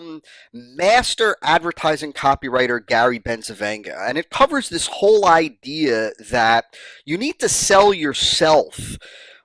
from master advertising copywriter Gary Bencivenga, and it covers this whole idea that you need to sell yourself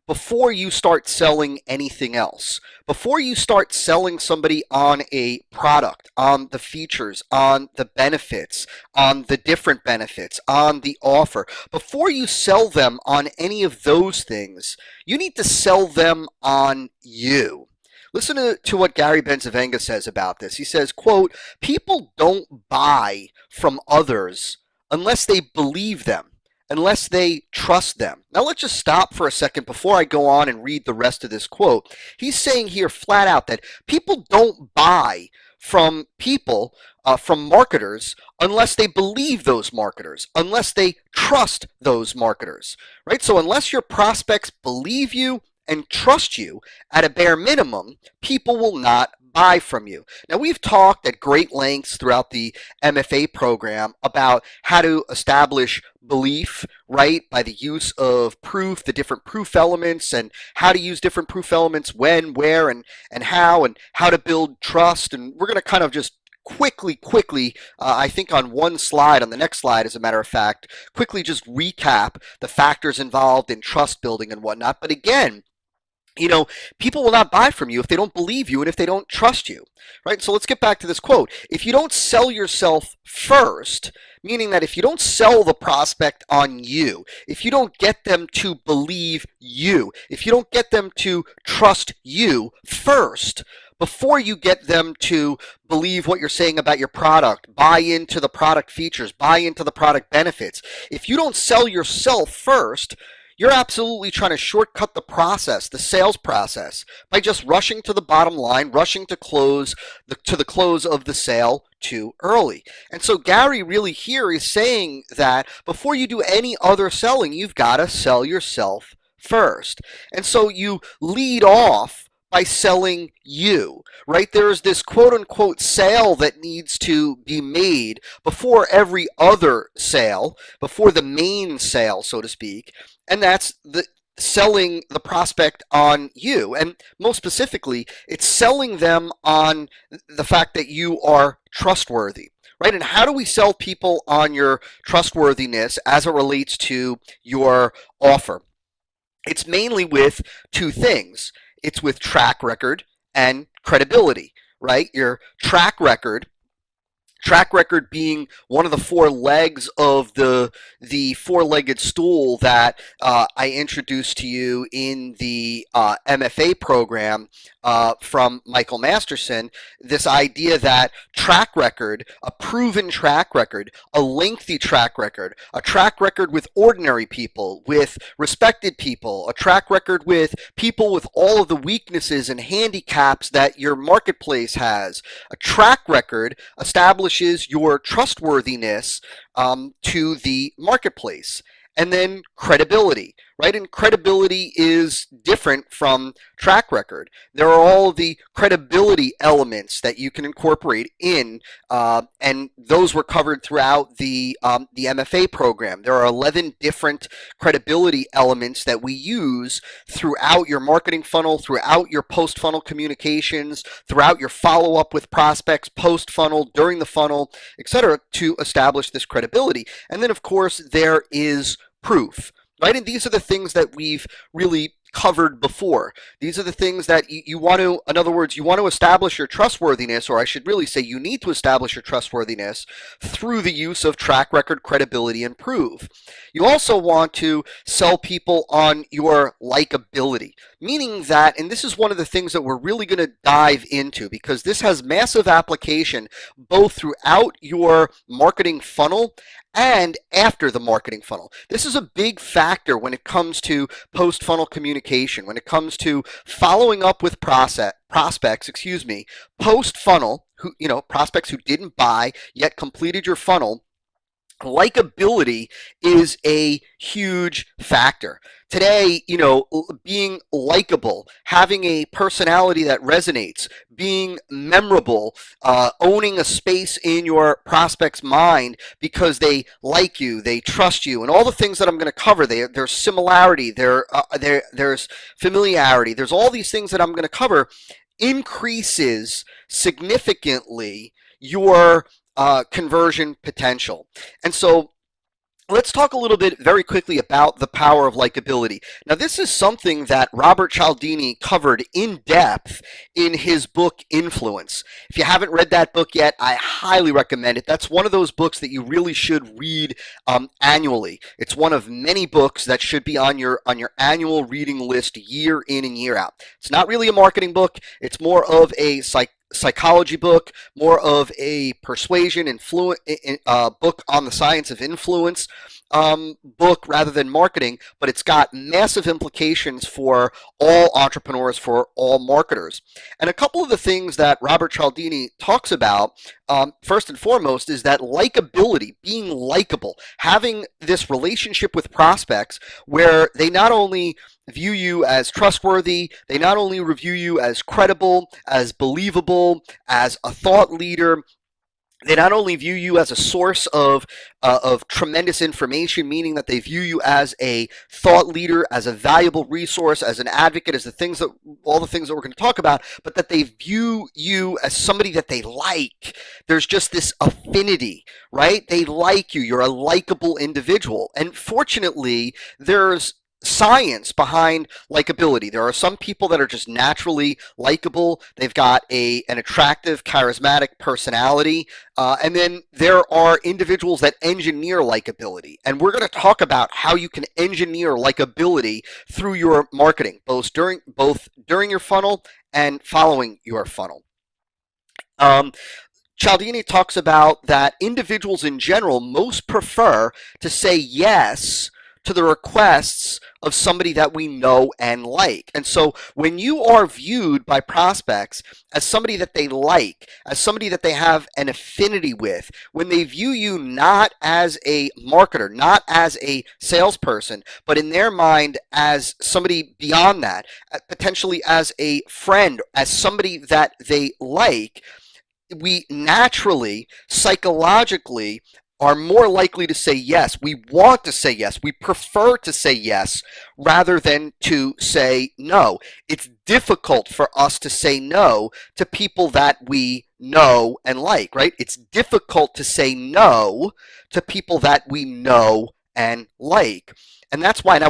before you start selling anything else. Before you start selling somebody on a product, on the features, on the benefits, on the different benefits, on the offer, before you sell them on any of those things, you need to sell them on you. Listen to what Gary Bencivenga says about this. He says, quote, "People don't buy from others unless they believe them, unless they trust them." Now let's just stop for a second before I go on and read the rest of this quote. He's saying here flat out that people don't buy from people, from marketers, unless they believe those marketers, unless they trust those marketers, right? So unless your prospects believe you and trust you, at a bare minimum, people will not buy from you. Now, we've talked at great lengths throughout the MFA program about how to establish belief, right, by the use of proof, the different proof elements, and how to use different proof elements when, where, and how to build trust. And we're going to kind of just quickly, I think on one slide, on the next slide, as a matter of fact, quickly just recap the factors involved in trust building and whatnot. But again, people will not buy from you if they don't believe you and if they don't trust you, right? So let's get back to this quote. If you don't sell yourself first, meaning that if you don't sell the prospect on you, if you don't get them to believe you, if you don't get them to trust you first, before you get them to believe what you're saying about your product, buy into the product features, buy into the product benefits, if you don't sell yourself first, you're absolutely trying to shortcut the process, the sales process, by just rushing to the bottom line, rushing to the close of the sale too early. And so Gary really here is saying that before you do any other selling, you've got to sell yourself first. And so you lead off by selling you, right? There's this quote-unquote sale that needs to be made before every other sale, before the main sale, so to speak, and that's the selling the prospect on you. And most specifically, it's selling them on the fact that you are trustworthy, right? And how do we sell people on your trustworthiness as it relates to your offer? It's mainly with two things. It's with track record and credibility, right? Your track record being one of the four legs of the four-legged stool that I introduced to you in the MFA program from Michael Masterson, this idea that track record, a proven track record, a lengthy track record, a track record with ordinary people, with respected people, a track record with people with all of the weaknesses and handicaps that your marketplace has. A track record establishes your trustworthiness to the marketplace. And then credibility, right? And credibility is different from track record. There are all the credibility elements that you can incorporate in, and those were covered throughout the MFA program. There are 11 different credibility elements that we use throughout your marketing funnel, throughout your post-funnel communications, throughout your follow-up with prospects, post-funnel, during the funnel, etc., to establish this credibility. And then, of course, there is proof, right? And these are the things that we've really covered before. These are the things that you want to, in other words, you want to establish your trustworthiness, or I should really say you need to establish your trustworthiness through the use of track record, credibility, and proof. You also want to sell people on your likability, meaning that, and this is one of the things that we're really going to dive into because this has massive application both throughout your marketing funnel and after the marketing funnel. This is a big factor when it comes to post-funnel communication, when it comes to following up with prospects, post-funnel, prospects who didn't buy yet completed your funnel. Likability is a huge factor. Today, being likable, having a personality that resonates, being memorable, owning a space in your prospect's mind because they like you, they trust you, and all the things that I'm going to cover. There's similarity, there's familiarity, there's all these things that I'm going to cover. increases significantly your conversion potential. And so let's talk a little bit very quickly about the power of likability. Now, this is something that Robert Cialdini covered in depth in his book, Influence. If you haven't read that book yet, I highly recommend it. That's one of those books that you really should read annually. It's one of many books that should be on your annual reading list year in and year out. It's not really a marketing book. It's more of a psychology book, more of a persuasion book on the science of influence book rather than marketing, but it's got massive implications for all entrepreneurs, for all marketers. And a couple of the things that Robert Cialdini talks about, first and foremost, is that likability, being likable, having this relationship with prospects where they not only view you as trustworthy, they not only review you as credible, as believable, as a thought leader, they not only view you as a source of tremendous information, meaning that they view you as a thought leader, as a valuable resource, as an advocate, as all the things that we're going to talk about, but that they view you as somebody that they like. There's just this affinity, right? They like you. You're a likable individual. And fortunately, there's science behind likability. There are some people that are just naturally likable. They've got an attractive, charismatic personality. And then there are individuals that engineer likability. And we're going to talk about how you can engineer likability through your marketing, both during your funnel and following your funnel. Cialdini talks about that individuals in general most prefer to say yes to the requests of somebody that we know and like. And so when you are viewed by prospects as somebody that they like, as somebody that they have an affinity with, when they view you not as a marketer, not as a salesperson, but in their mind as somebody beyond that, potentially as a friend, as somebody that they like, we naturally, psychologically, are more likely to say yes. We want to say yes. We prefer to say yes rather than to say no. It's difficult for us to say no to people that we know and like, right? It's difficult to say no to people that we know and like. And that's why, and I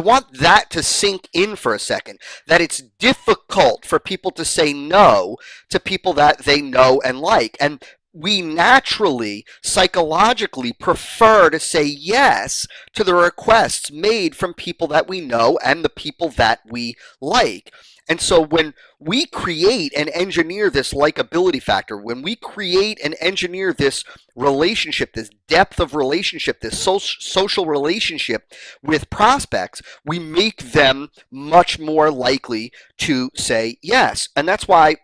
want that to sink in for a second, that it's difficult for people to say no to people that they know and like. And we naturally, psychologically prefer to say yes to the requests made from people that we know and the people that we like. And so when we create and engineer this likability factor, when we create and engineer this relationship, this depth of relationship, this social relationship with prospects, we make them much more likely to say yes. And that's why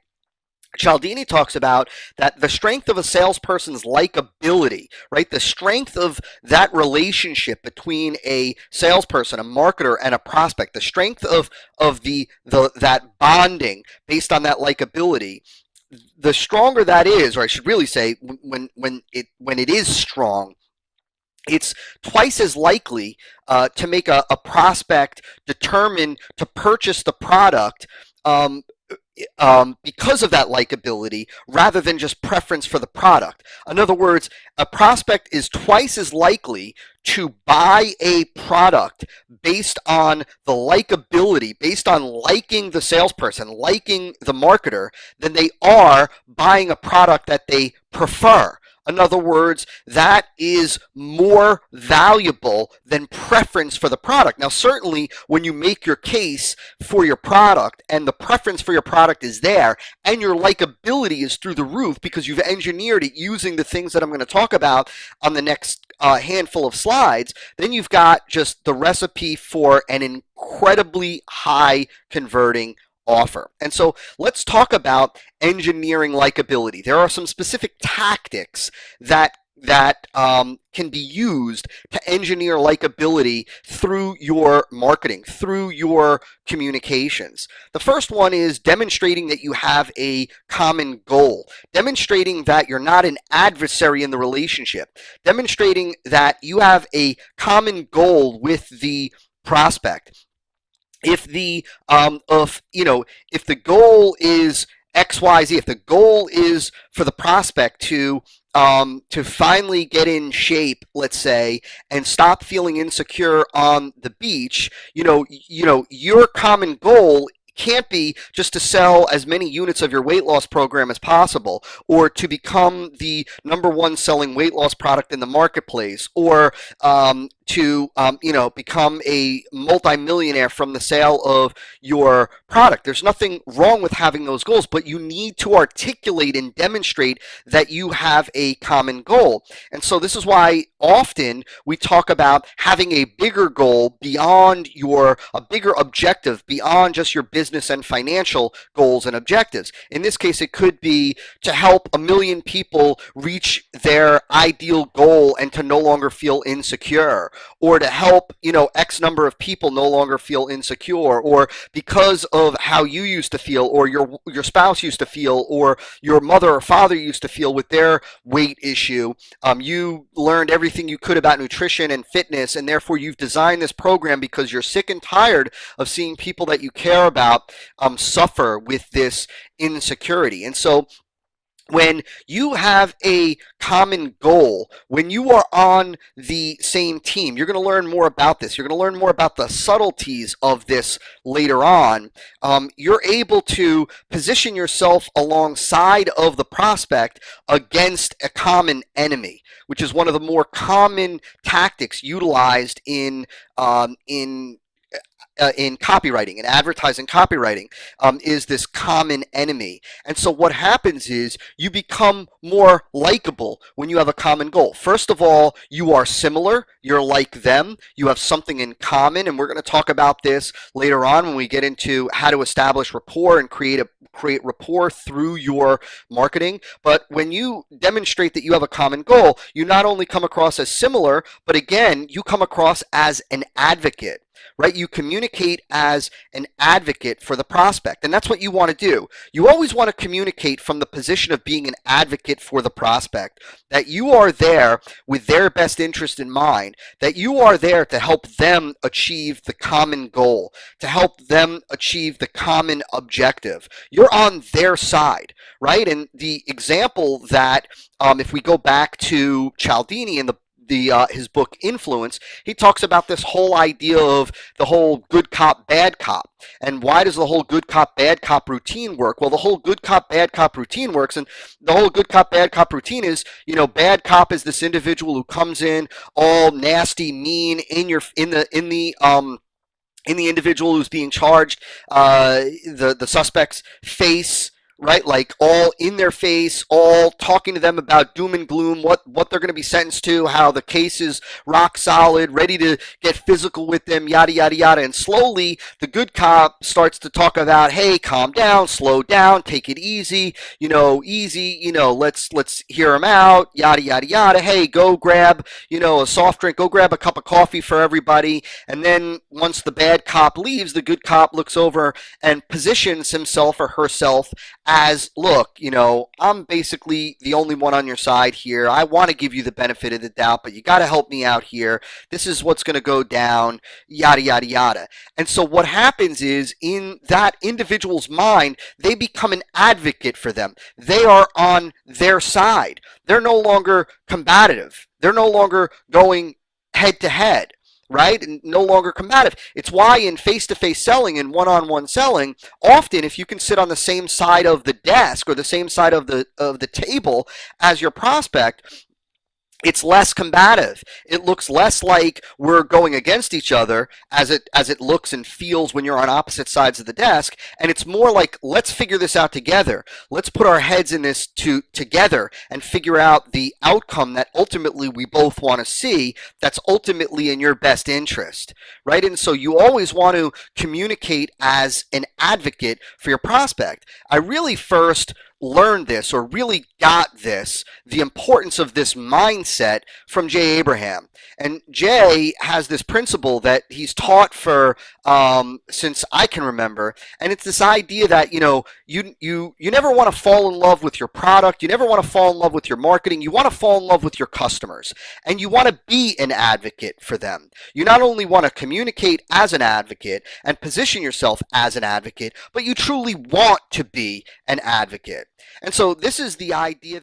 Cialdini talks about that the strength of a salesperson's likability, right? The strength of that relationship between a salesperson, a marketer, and a prospect, the strength of that bonding based on that likability, the stronger that is, or I should really say, when it is strong, it's twice as likely to make a prospect determine to purchase the product because of that likability rather than just preference for the product. In other words, a prospect is twice as likely to buy a product based on the likability, based on liking the salesperson, liking the marketer, than they are buying a product that they prefer. In other words, that is more valuable than preference for the product. Now, certainly, when you make your case for your product and the preference for your product is there and your likability is through the roof because you've engineered it using the things that I'm going to talk about on the next handful of slides, then you've got just the recipe for an incredibly high converting offer. And so let's talk about engineering likability. There are some specific tactics that can be used to engineer likability through your marketing, through your communications. The first one is demonstrating that you have a common goal, demonstrating that you're not an adversary in the relationship, demonstrating that you have a common goal with the prospect. if the if the goal is XYZ, if the goal is for the prospect to finally get in shape, let's say, and stop feeling insecure on the beach, your common goal can't be just to sell as many units of your weight loss program as possible, or to become the number one selling weight loss product in the marketplace, or to become a multimillionaire from the sale of your product. There's nothing wrong with having those goals, but you need to articulate and demonstrate that you have a common goal. And so this is why often we talk about having a bigger goal beyond a bigger objective beyond just your business and financial goals and objectives. In this case, it could be to help 1 million people reach their ideal goal and to no longer feel insecure, or to help X number of people no longer feel insecure, or because of how you used to feel, or your spouse used to feel, or your mother or father used to feel with their weight issue. You learned everything you could about nutrition and fitness, and therefore you've designed this program because you're sick and tired of seeing people that you care about suffer with this insecurity. And so when you have a common goal, when you are on the same team, you're going to learn more about this. You're going to learn more about the subtleties of this later on. You're able to position yourself alongside of the prospect against a common enemy, which is one of the more common tactics utilized in copywriting and advertising copywriting, is this common enemy. And so what happens is you become more likable when you have a common goal. First of all, you are similar. You're like them. You have something in common. And we're going to talk about this later on when we get into how to establish rapport and create rapport through your marketing. But when you demonstrate that you have a common goal, you not only come across as similar, but again, you come across as an advocate. Right? You communicate as an advocate for the prospect. And that's what you want to do. You always want to communicate from the position of being an advocate for the prospect, that you are there with their best interest in mind, that you are there to help them achieve the common goal, to help them achieve the common objective. You're on their side, right? And the example that, if we go back to Cialdini in his book Influence, he talks about this whole idea of the whole good cop, bad cop. And why does the whole good cop, bad cop routine work? Well, the whole good cop, bad cop routine works, and the whole good cop, bad cop routine is, bad cop is this individual who comes in all nasty, mean in the individual who's being charged, the suspect's face, right? Like all in their face, all talking to them about doom and gloom, what they're going to be sentenced to, how the case is rock solid, ready to get physical with them, yada, yada, yada. And slowly the good cop starts to talk about, hey, calm down, slow down, take it easy, let's hear him out, yada, yada, yada. Hey, go grab, a soft drink, go grab a cup of coffee for everybody. And then once the bad cop leaves, the good cop looks over and positions himself or herself as, look, I'm basically the only one on your side here. I want to give you the benefit of the doubt, but you got to help me out here. This is what's going to go down, yada, yada, yada. And so what happens is, in that individual's mind, they become an advocate for them. They are on their side. They're no longer combative. They're no longer going head to head. Right? And no longer combative. It's why in face-to-face selling and one-on-one selling, often if you can sit on the same side of the desk or the same side of the table as your prospect, it's less combative. It looks less like we're going against each other as it looks and feels when you're on opposite sides of the desk, and it's more like, let's figure this out together. Let's put our heads in this together and figure out the outcome that ultimately we both want to see, that's ultimately in your best interest, right? And so you always want to communicate as an advocate for your prospect. I really first learned this or really got this, the importance of this mindset, from Jay Abraham. And Jay has this principle that he's taught for since I can remember, and it's this idea that you never want to fall in love with your product, you never want to fall in love with your marketing, you want to fall in love with your customers, and you want to be an advocate for them. You not only want to communicate as an advocate and position yourself as an advocate, but you truly want to be an advocate. And so this is the idea.